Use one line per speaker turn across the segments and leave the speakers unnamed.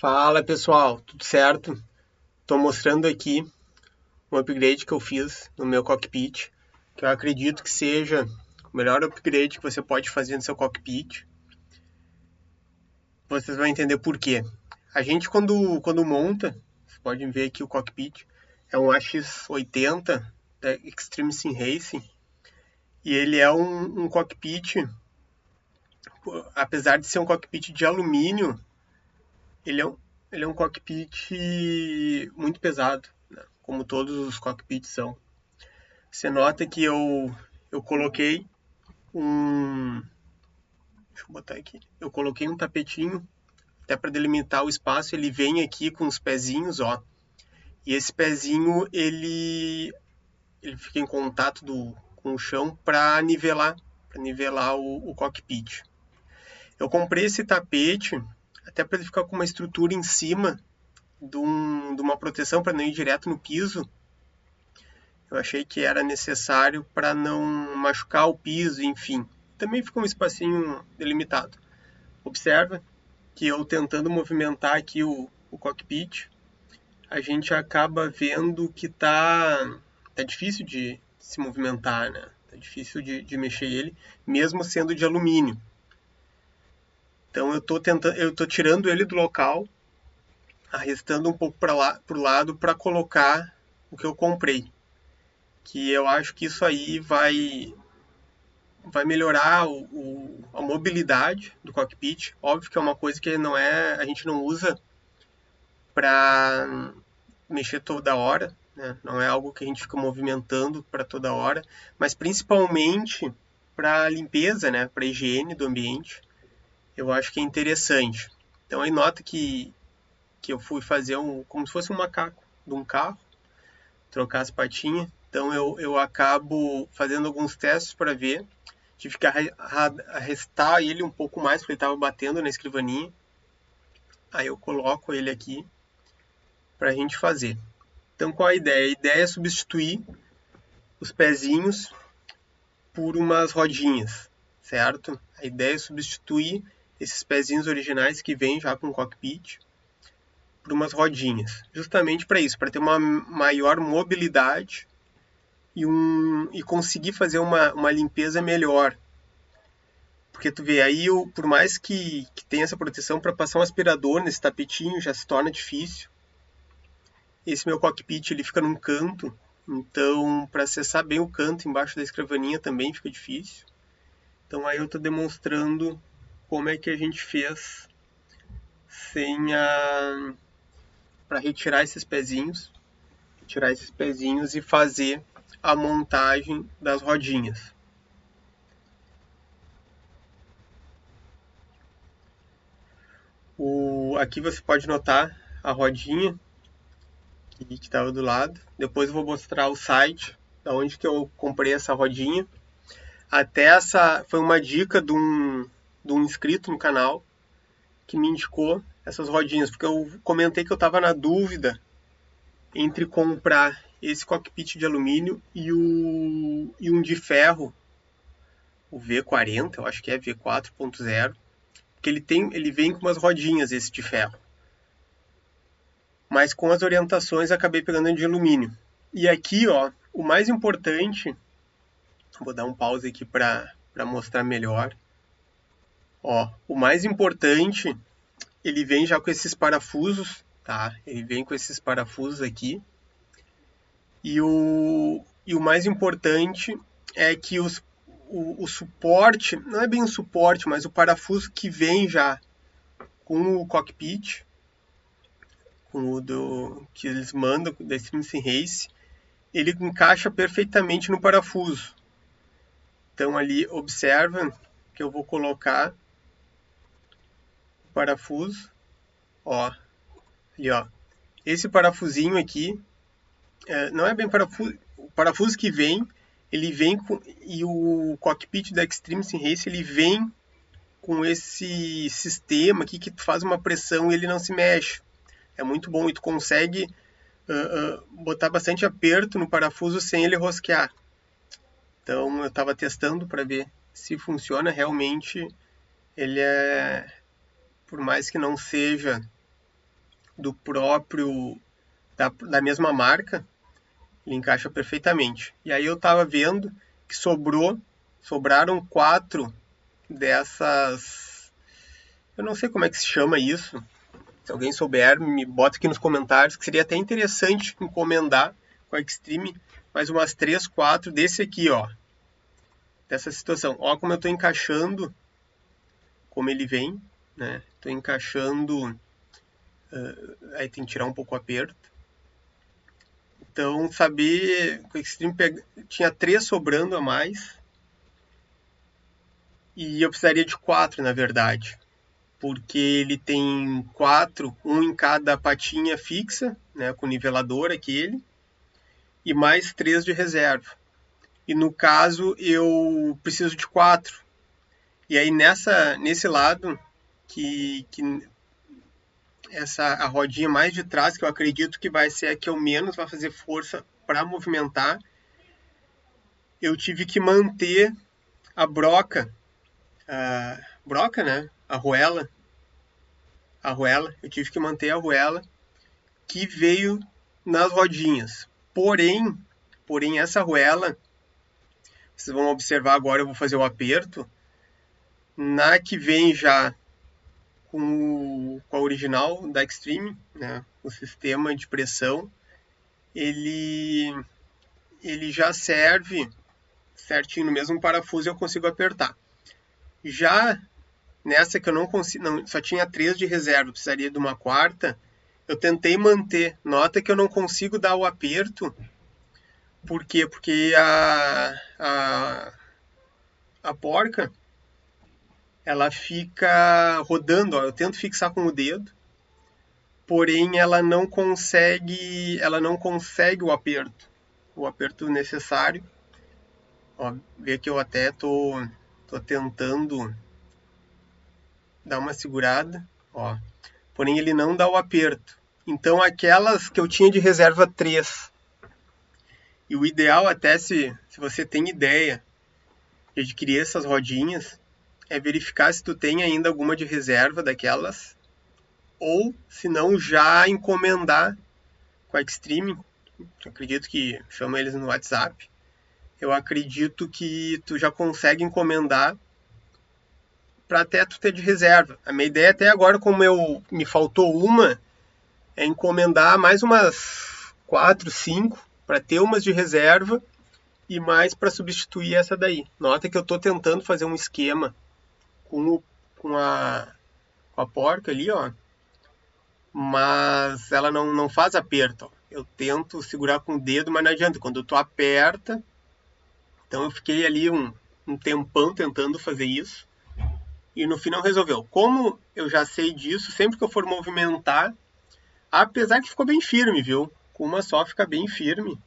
Fala pessoal, tudo certo? Estou mostrando aqui um upgrade que eu fiz no meu cockpit, que eu acredito que seja o melhor upgrade que você pode fazer no seu cockpit. Vocês vão entender por quê. A gente quando monta, vocês podem ver aqui o cockpit, é um AX80 da Extreme Sim Racing, e ele é um cockpit, apesar de ser um cockpit de alumínio, ele é ele é um cockpit muito pesado, né? Como todos os cockpits são. Você nota que eu coloquei um. Deixa eu botar aqui. Eu coloquei um tapetinho, até para delimitar o espaço. Ele vem aqui com os pezinhos, ó. E esse pezinho ele fica em contato com o chão para nivelar o cockpit. Eu comprei esse tapete até para ele ficar com uma estrutura em cima de uma proteção para não ir direto no piso. Eu achei que era necessário para não machucar o piso, enfim. Também fica um espacinho delimitado. Observa que eu tentando movimentar aqui o cockpit, a gente acaba vendo que tá difícil de se movimentar, né? Tá difícil de mexer ele, mesmo sendo de alumínio. Então eu tô tirando ele do local, arrestando um pouco para lá, pro lado para colocar o que eu comprei. Que eu acho que isso aí vai melhorar a mobilidade do cockpit. Óbvio que é uma coisa que a gente não usa para mexer toda hora, né? Não é algo que a gente fica movimentando para toda hora, mas principalmente para limpeza, né? Para higiene do ambiente, eu acho que é interessante. Então aí nota que eu fui fazer como se fosse um macaco de um carro, trocar as patinhas. Então eu acabo fazendo alguns testes para ver. Tive que arrestar ele um pouco mais, porque ele estava batendo na escrivaninha. Aí eu coloco ele aqui para a gente fazer. Então qual a ideia? A ideia é substituir os pezinhos por umas rodinhas, certo? A ideia é substituir esses pezinhos originais que vêm já com o cockpit por umas rodinhas. Justamente para isso, para ter uma maior mobilidade e conseguir fazer uma limpeza melhor. Porque tu vê, aí por mais que tenha essa proteção, para passar um aspirador nesse tapetinho já se torna difícil. Esse meu cockpit ele fica num canto, então para acessar bem o canto embaixo da escrivaninha também fica difícil. Então aí eu estou demonstrando como é que a gente fez sem para retirar esses pezinhos e fazer a montagem das rodinhas. Aqui você pode notar a rodinha que estava do lado. Depois eu vou mostrar o site da onde que eu comprei essa rodinha. Até essa foi uma dica de um inscrito no canal que me indicou essas rodinhas, porque eu comentei que eu estava na dúvida entre comprar esse cockpit de alumínio e um de ferro, o V40, eu acho que é V4.0, porque ele vem com umas rodinhas esse de ferro. Mas com as orientações acabei pegando de alumínio. E aqui, ó, o mais importante, vou dar um pause aqui para mostrar melhor. Ó, o mais importante, ele vem já com esses parafusos, tá? Ele vem com esses parafusos aqui. E o mais importante é que o suporte, não é bem o suporte, mas o parafuso que vem já com o cockpit, com que eles mandam da Extreme Sim Race, ele encaixa perfeitamente no parafuso. Então ali observa que eu vou colocar o parafuso, ó, ali ó, esse parafusinho aqui, não é bem parafuso, o parafuso que vem, ele vem com, e o cockpit da Extreme Sim Race, ele vem com esse sistema aqui que tu faz uma pressão e ele não se mexe. É muito bom e tu consegue botar bastante aperto no parafuso sem ele rosquear. Então eu estava testando para ver se funciona realmente. Ele é, por mais que não seja do próprio, da mesma marca, ele encaixa perfeitamente. E aí eu estava vendo que sobraram 4 dessas, eu não sei como é que se chama isso, se alguém souber, me bota aqui nos comentários, que seria até interessante encomendar com a Xtreme, mais umas 3, 4 desse aqui, ó, dessa situação. Ó como eu estou encaixando, como ele vem, né? Estou encaixando, aí tem que tirar um pouco o aperto. Então, saber que o Xtreme tinha 3 sobrando a mais, e eu precisaria de 4, na verdade, porque ele tem 4, um em cada patinha fixa, né, com nivelador aquele, e mais 3 de reserva. E no caso eu preciso de 4. E aí nesse lado, que a rodinha mais de trás, que eu acredito que vai ser a que eu menos vai fazer força para movimentar, eu tive que manter a broca, né? A arruela, eu tive que manter a arruela que veio nas rodinhas. Porém essa arruela, vocês vão observar agora, eu vou fazer o aperto, na que vem já com a original da Xtreme, né, o sistema de pressão, ele já serve certinho no mesmo parafuso e eu consigo apertar. Já nessa que eu não consigo, só tinha 3 de reserva, precisaria de uma 4ª, eu tentei manter. Nota que eu não consigo dar o aperto. Por quê? Porque a porca, ela fica rodando, ó. Eu tento fixar com o dedo, porém ela não consegue o aperto necessário. Ó, vê que eu até tô tentando dar uma segurada, ó. Porém ele não dá o aperto. Então aquelas que eu tinha de reserva 3, e o ideal até se você tem ideia de adquirir essas rodinhas, é verificar se tu tem ainda alguma de reserva daquelas, ou se não já encomendar com a Xtreme. Eu acredito que chama eles no WhatsApp. Eu acredito que tu já consegue encomendar para até tu ter de reserva. A minha ideia até agora, como me faltou uma, é encomendar mais umas 4, 5 para ter umas de reserva e mais para substituir essa daí. Nota que eu estou tentando fazer um esquema com a porca ali, ó, mas ela não faz aperto. Ó. Eu tento segurar com o dedo, mas não adianta. Quando tu aperta, então eu fiquei ali um tempão tentando fazer isso e no final resolveu. Como eu já sei disso, sempre que eu for movimentar, apesar que ficou bem firme, viu? Com uma só fica bem firme.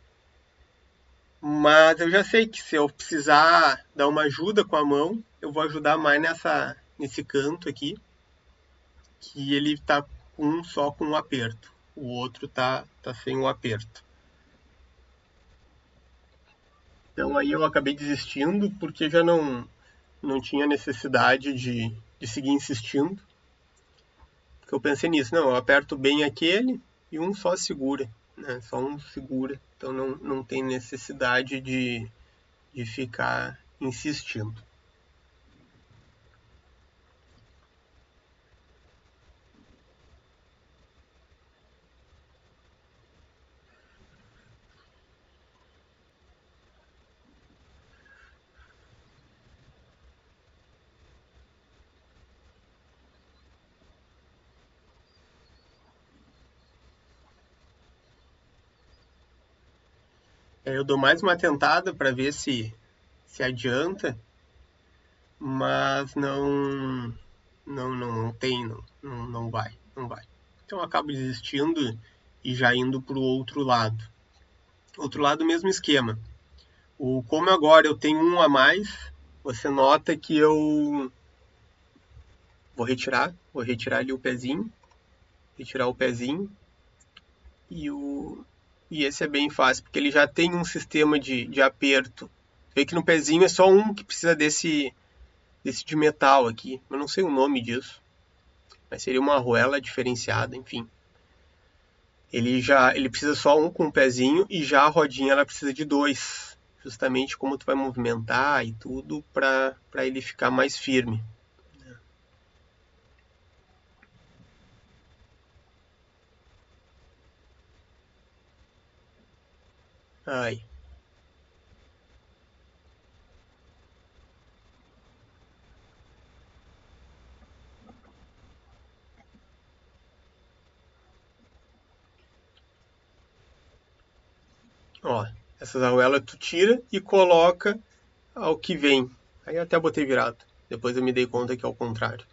Mas eu já sei que se eu precisar dar uma ajuda com a mão, eu vou ajudar mais nesse canto aqui, que ele tá só com um aperto. O outro tá sem o aperto. Então aí eu acabei desistindo, porque já não tinha necessidade de seguir insistindo. Porque eu pensei nisso, não, eu aperto bem aquele e um só segura, né? Só um segura. Então não tem necessidade de ficar insistindo. Eu dou mais uma tentada para ver se adianta, mas não tem, não vai. Então eu acabo desistindo e já indo para o outro lado. Outro lado, mesmo esquema. Como agora eu tenho um a mais, você nota que eu vou retirar ali o pezinho, retirar o pezinho, e esse é bem fácil, porque ele já tem um sistema de aperto. Vê que no pezinho é só um que precisa desse de metal aqui. Eu não sei o nome disso, mas seria uma arruela diferenciada, enfim. Ele precisa só um com um pezinho e já a rodinha ela precisa de dois, justamente como tu vai movimentar e tudo para ele ficar mais firme. Aí, ó, essas arruelas tu tira e coloca ao que vem. Aí eu até botei virado. Depois eu me dei conta que é o contrário.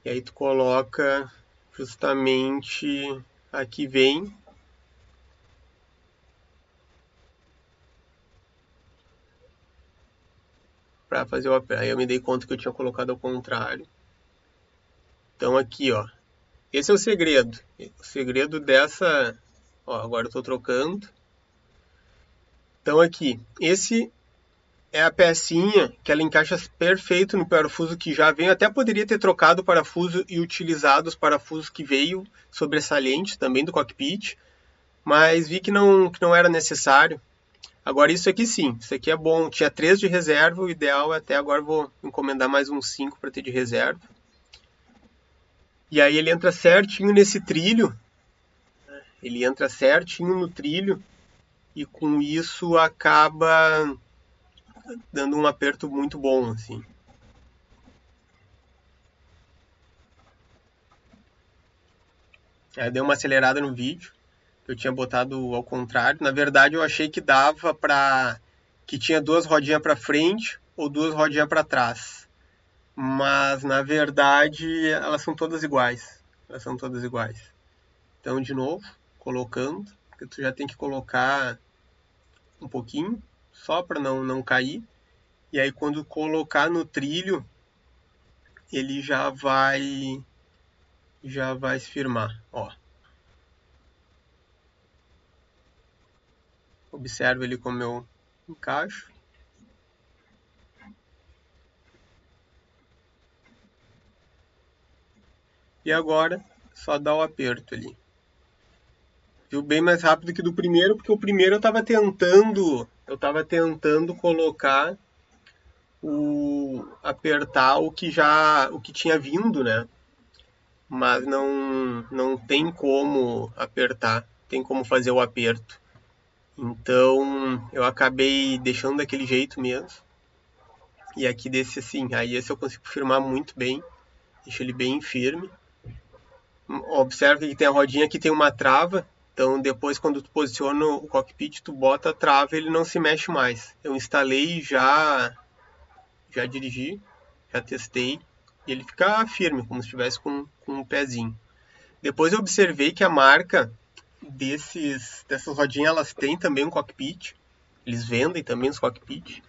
E aí tu coloca justamente aqui vem para fazer o aperto. Aí eu me dei conta que eu tinha colocado ao contrário. Então aqui, ó. Esse é o segredo. O segredo dessa, ó, agora eu tô trocando. Então aqui, esse é a pecinha que ela encaixa perfeito no parafuso que já vem. Eu até poderia ter trocado o parafuso e utilizado os parafusos que veio sobressalentes também do cockpit, mas vi que não era necessário. Agora isso aqui sim, isso aqui é bom. Tinha 3 de reserva, o ideal é até agora vou encomendar mais uns 5 para ter de reserva. E aí ele entra certinho nesse trilho, ele entra certinho no trilho e com isso acaba dando um aperto muito bom, assim. Aí dei uma acelerada no vídeo, eu tinha botado ao contrário. Na verdade, eu achei que dava para que tinha 2 rodinhas para frente ou 2 rodinhas para trás. Mas na verdade, elas são todas iguais. Elas são todas iguais. Então, de novo, colocando, porque tu já tem que colocar um pouquinho, só para não cair. E aí quando colocar no trilho, ele já vai se firmar, ó. Observe ele como eu encaixo. E agora, só dá o aperto ali. Viu bem mais rápido que do primeiro, porque o primeiro eu tava tentando colocar apertar o que tinha vindo, né? Mas não tem como apertar, tem como fazer o aperto. Então eu acabei deixando daquele jeito mesmo. E aqui desse assim, aí esse eu consigo firmar muito bem, deixo ele bem firme. Observe que tem a rodinha aqui, tem uma trava, então depois quando tu posiciona o cockpit, tu bota a trava e ele não se mexe mais. Eu instalei já dirigi, já testei, e ele fica firme, como se estivesse com um pezinho. Depois eu observei que a marca dessas rodinhas, elas têm também um cockpit, eles vendem também os cockpits.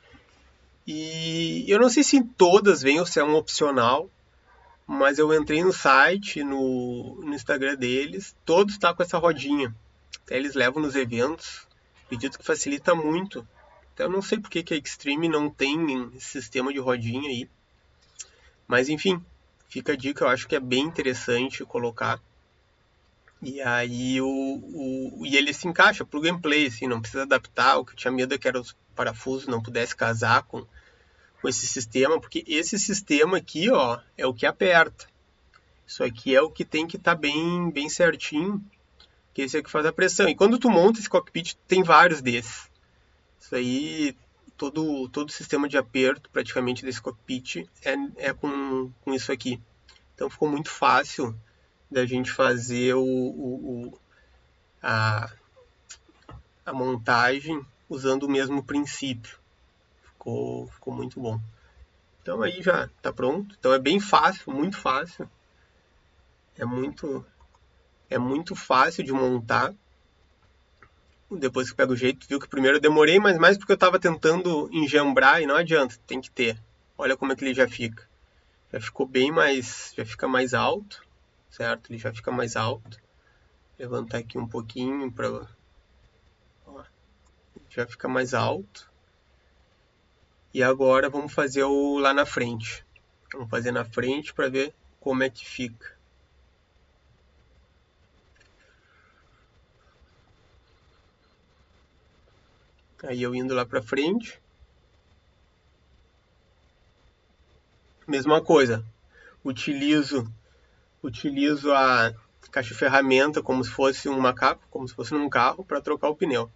E eu não sei se em todas vem ou se é um opcional, mas eu entrei no site, no Instagram deles, todos tá com essa rodinha. Até eles levam nos eventos, acredito que facilita muito. Então eu não sei por que a Extreme não tem esse sistema de rodinha aí. Mas enfim, fica a dica, eu acho que é bem interessante colocar. E aí e ele se encaixa pro gameplay, assim, não precisa adaptar. O que eu tinha medo é que era os parafusos não pudesse casar com esse sistema, porque esse sistema aqui, ó, é o que aperta. Isso aqui é o que tem que estar bem certinho, que esse é o que faz a pressão. E quando tu monta esse cockpit, tem vários desses. Isso aí, todo o sistema de aperto praticamente desse cockpit é com isso aqui. Então ficou muito fácil da gente fazer a, a montagem usando o mesmo princípio. Ficou muito bom. Então aí já está pronto. Então é bem fácil, muito fácil. É muito, é muito fácil de montar. Depois que pega o jeito, viu que primeiro eu demorei, mas mais porque eu estava tentando enjambrar e não adianta, tem que ter. Olha como é que ele já fica. Já ficou bem mais, já fica mais alto, certo? Ele já fica mais alto. Vou levantar aqui um pouquinho para, já fica mais alto. E agora vamos fazer o lá na frente. Vamos fazer na frente para ver como é que fica. Aí eu indo lá para frente, mesma coisa, utilizo a caixa de ferramenta como se fosse um macaco, como se fosse num carro, para trocar o pneu.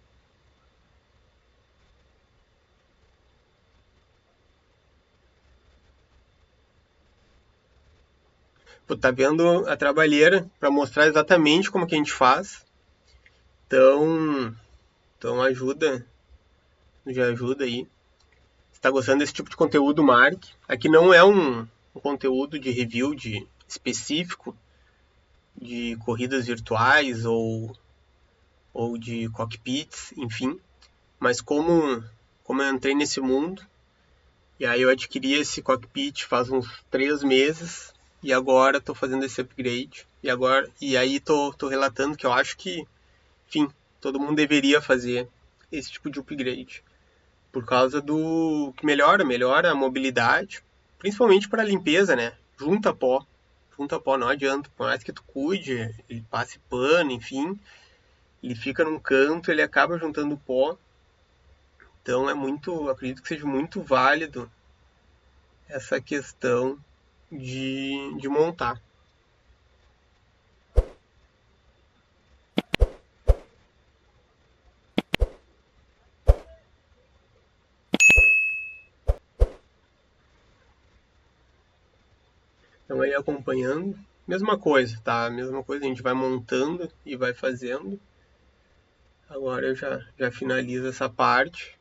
Pô, tá vendo a trabalheira para mostrar exatamente como que a gente faz. Então já ajuda aí. Se tá gostando desse tipo de conteúdo, marque. Aqui não é um conteúdo de review de específico de corridas virtuais ou de cockpits, enfim. Mas como eu entrei nesse mundo, e aí eu adquiri esse cockpit faz uns 3 meses, e agora estou fazendo esse upgrade. E aí tô relatando que eu acho que, enfim, todo mundo deveria fazer esse tipo de upgrade. Por causa do que melhora a mobilidade, principalmente para limpeza, né? Junta pó, não adianta, por mais que tu cuide, ele passe pano, enfim, ele fica num canto, ele acaba juntando pó. Então acredito que seja muito válido essa questão de montar. Então aí acompanhando, mesma coisa, tá? Mesma coisa, a gente vai montando e vai fazendo. Agora eu já finalizo essa parte.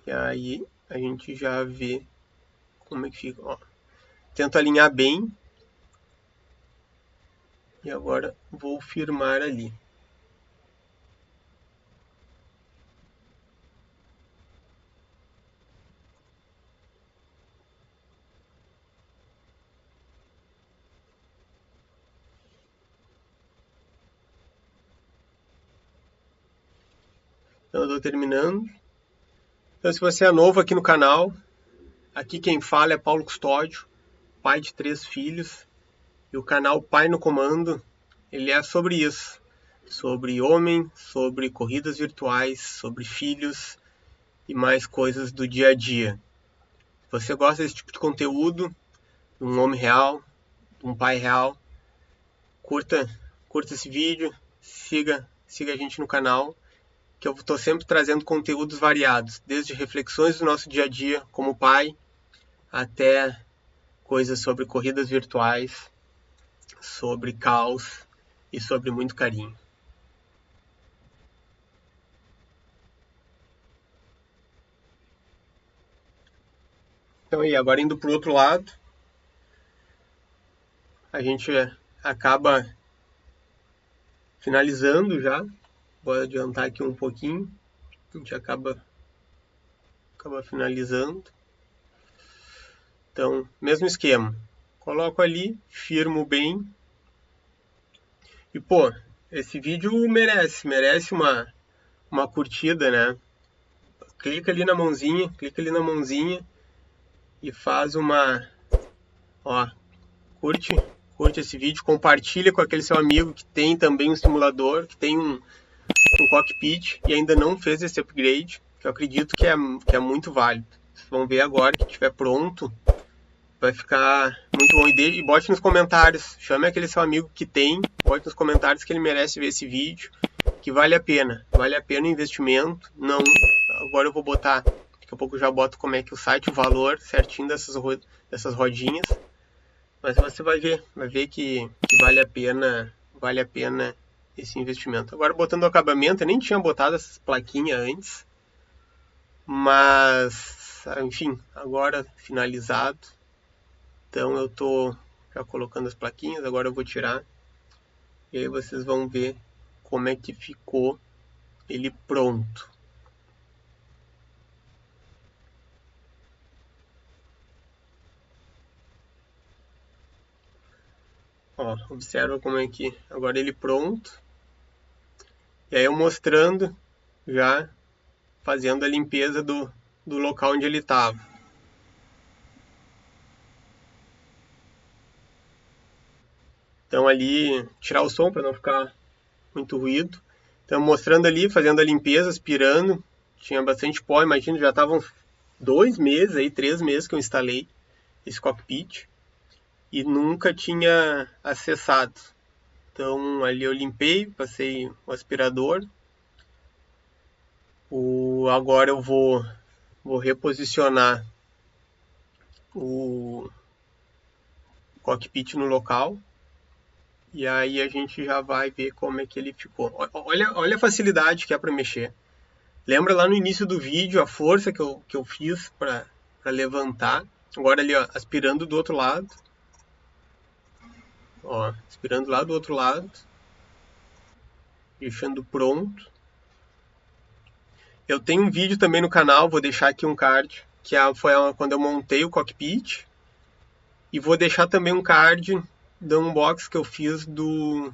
E aí a gente já vê como é que fica. Ó, tento alinhar bem. E agora vou firmar ali. Então eu estou terminando. Então se você é novo aqui no canal, aqui quem fala é Paulo Custódio, pai de 3 filhos. E o canal Pai no Comando, ele é sobre isso. Sobre homem, sobre corridas virtuais, sobre filhos e mais coisas do dia a dia. Se você gosta desse tipo de conteúdo, de um homem real, de um pai real, curta esse vídeo, siga a gente no canal, que eu estou sempre trazendo conteúdos variados, desde reflexões do nosso dia a dia como pai, até coisas sobre corridas virtuais, sobre caos e sobre muito carinho. Então, e agora indo para o outro lado, a gente acaba finalizando já. Vou adiantar aqui um pouquinho. A gente acaba finalizando. Então, mesmo esquema. Coloco ali, firmo bem. E, pô, esse vídeo merece uma curtida, né? Clica ali na mãozinha e faz uma, ó, curte esse vídeo, compartilha com aquele seu amigo que tem também um simulador, que tem um cockpit e ainda não fez esse upgrade, que eu acredito que é muito válido. Vocês vão ver agora que estiver pronto, vai ficar muito bom. E bote nos comentários, chame aquele seu amigo que tem, bote nos comentários que ele merece ver esse vídeo, que vale a pena o investimento. Não, agora eu vou botar, daqui a pouco eu já boto como é que o site, o valor certinho dessas rodinhas, mas você vai ver que vale a pena esse investimento. Agora botando o acabamento, eu nem tinha botado essas plaquinhas antes, mas enfim, agora finalizado. Então eu tô já colocando as plaquinhas, agora eu vou tirar e aí vocês vão ver como é que ficou ele pronto. Ó, observa como é que agora ele pronto. E aí eu mostrando já fazendo a limpeza do local onde ele estava. Então ali tirar o som para não ficar muito ruído. Então mostrando ali, fazendo a limpeza, aspirando, tinha bastante pó, imagino, já estavam 2 meses, aí, 3 meses que eu instalei esse cockpit e nunca tinha acessado. Então ali eu limpei, passei o aspirador. Agora eu vou reposicionar o cockpit no local. E aí a gente já vai ver como é que ele ficou. Olha a facilidade que é para mexer. Lembra lá no início do vídeo a força que eu fiz para levantar. Agora ali, ó, aspirando do outro lado. Ó, aspirando lá do outro lado. Deixando pronto. Eu tenho um vídeo também no canal, vou deixar aqui um card, que foi quando eu montei o cockpit. E vou deixar também um card do unbox que eu fiz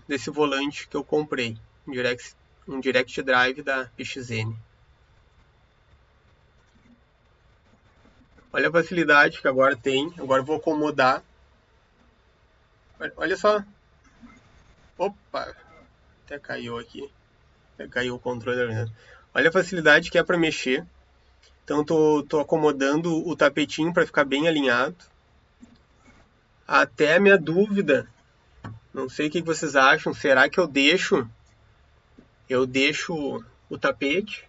desse volante que eu comprei. Um Direct Drive da PXN. Olha a facilidade que agora tem. Agora eu vou acomodar. Olha só. Opa! Até caiu aqui. Até caiu o controle. Né? Olha a facilidade que é para mexer. Então tô acomodando o tapetinho para ficar bem alinhado. Até a minha dúvida. Não sei o que vocês acham. Será que eu deixo o tapete?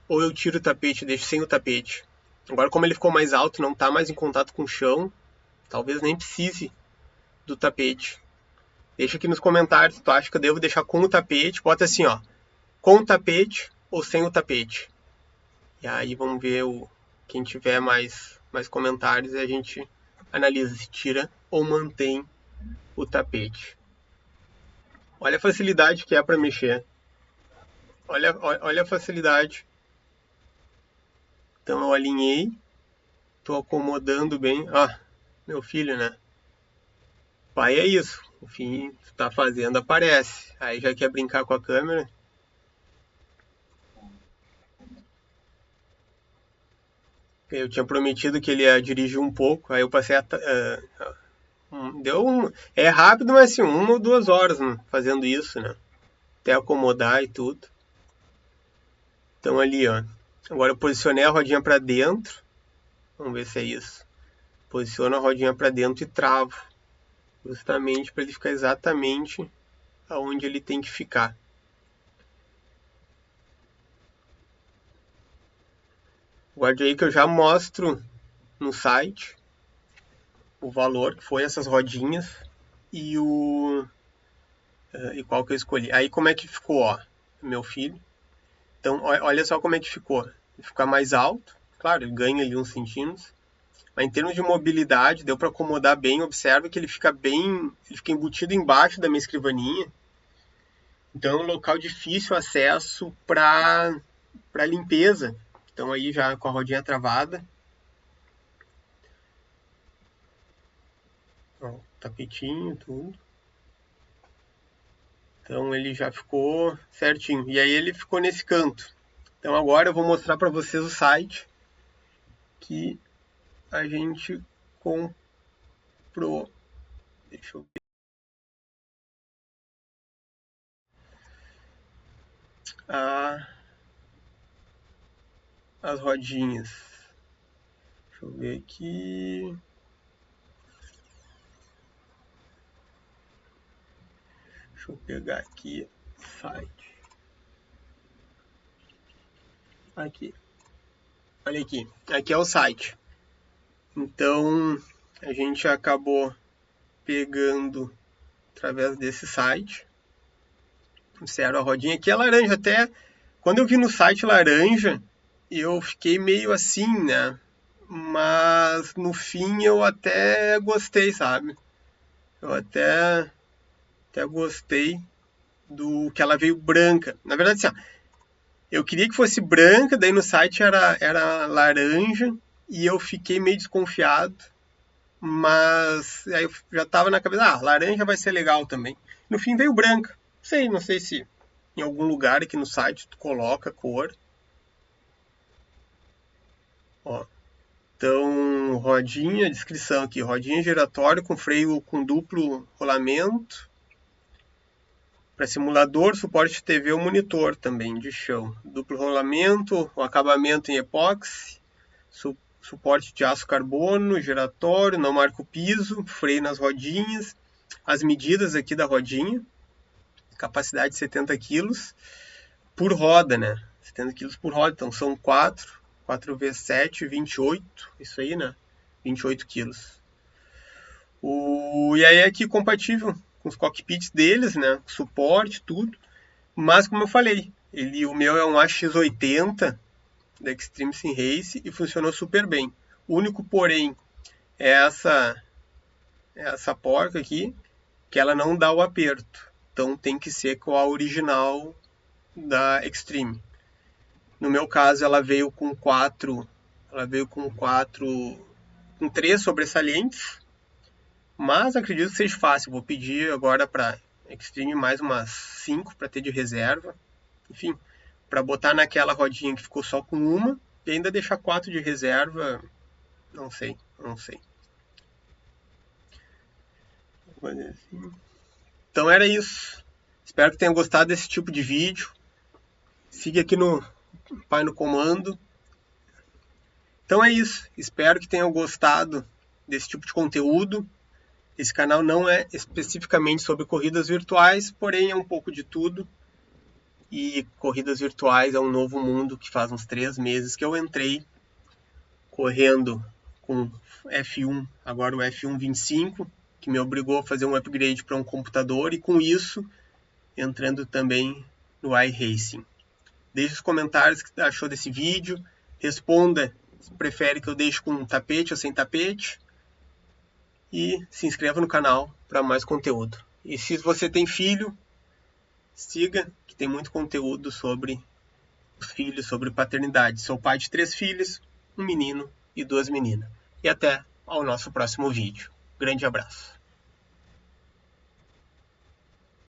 Ou eu tiro o tapete e deixo sem o tapete? Agora, como ele ficou mais alto, não está mais em contato com o chão, talvez nem precise do tapete. Deixa aqui nos comentários se tu acha que eu devo deixar com o tapete. Bota assim, ó, com o tapete ou sem o tapete. E aí vamos ver quem tiver mais comentários e a gente analisa se tira ou mantém o tapete. Olha a facilidade que é para mexer. Olha a facilidade. Então eu alinhei. Estou acomodando bem. Ah, meu filho, né? Pai é isso. O fim tu tá fazendo aparece. Aí já quer brincar com a câmera. Eu tinha prometido que ele ia dirigir um pouco. Aí eu passei é rápido, mas assim, 1 ou 2 horas, né, fazendo isso, né? Até acomodar e tudo. Então ali, ó. Agora eu posicionei a rodinha para dentro. Vamos ver se é isso. Posiciono a rodinha para dentro e travo. Justamente para ele ficar exatamente aonde ele tem que ficar. Guarde aí que eu já mostro no site o valor que foi essas rodinhas e e qual que eu escolhi. Aí como é que ficou, ó, meu filho. Então olha só como é que ficou. Ele fica mais alto, claro, ele ganha ali uns centímetros. Mas em termos de mobilidade, deu para acomodar bem. Observa que ele fica embutido embaixo da minha escrivaninha. Então é um local difícil acesso para limpeza. Então aí já com a rodinha travada. Ó, tapetinho, tudo. Então ele já ficou certinho. E aí ele ficou nesse canto. Então agora eu vou mostrar para vocês o site que a gente comprou. Deixa eu ver. As rodinhas. Deixa eu ver aqui. Deixa eu pegar aqui o site. Aqui. Olha aqui. Aqui é o site. Então a gente acabou pegando através desse site. Zero a rodinha. Aqui é laranja. Até quando eu vi no site laranja, eu fiquei meio assim, né? Mas no fim eu até gostei, sabe? Eu até gostei do que ela veio branca. Na verdade, assim, ó, eu queria que fosse branca, daí no site era laranja e eu fiquei meio desconfiado, mas aí eu já tava na cabeça, laranja vai ser legal também. No fim veio branca. Não sei se em algum lugar aqui no site tu coloca a cor. Ó. Então, rodinha, descrição aqui, rodinha giratória com freio com duplo rolamento. para simulador, suporte TV ou monitor também de chão. Duplo rolamento, o acabamento em epóxi, suporte de aço carbono, giratório, não marca o piso, freio nas rodinhas, as medidas aqui da rodinha, capacidade de 70 kg por roda, né? 70 kg por roda, então são 4 vezes 7, 28, isso aí, né? 28 kg. E aí é aqui compatível com os cockpits deles, né? Suporte, tudo. Mas como eu falei, o meu é um AX80 da Extreme Sim Race e funcionou super bem. O único porém é essa porca aqui, que ela não dá o aperto. Então tem que ser com a original da Extreme. No meu caso ela veio com 3 sobressalentes, mas acredito que seja fácil. Vou pedir agora para Extreme mais umas 5 para ter de reserva. Enfim, para botar naquela rodinha que ficou só com uma e ainda deixar 4 de reserva, não sei. Então era isso. Espero que tenham gostado desse tipo de vídeo. Siga aqui no Pai no Comando. Então é isso. Espero que tenham gostado desse tipo de conteúdo. Esse canal não é especificamente sobre corridas virtuais, porém é um pouco de tudo. E corridas virtuais é um novo mundo que faz uns 3 meses que eu entrei correndo com F1, agora o F1 25, que me obrigou a fazer um upgrade para um computador e com isso entrando também no iRacing. Deixe os comentários que achou desse vídeo, responda se prefere que eu deixe com tapete ou sem tapete e se inscreva no canal para mais conteúdo. E se você tem filho, siga, que tem muito conteúdo sobre os filhos, sobre paternidade. Sou pai de 3 filhos, um menino e 2 meninas. E até ao nosso próximo vídeo. Grande abraço.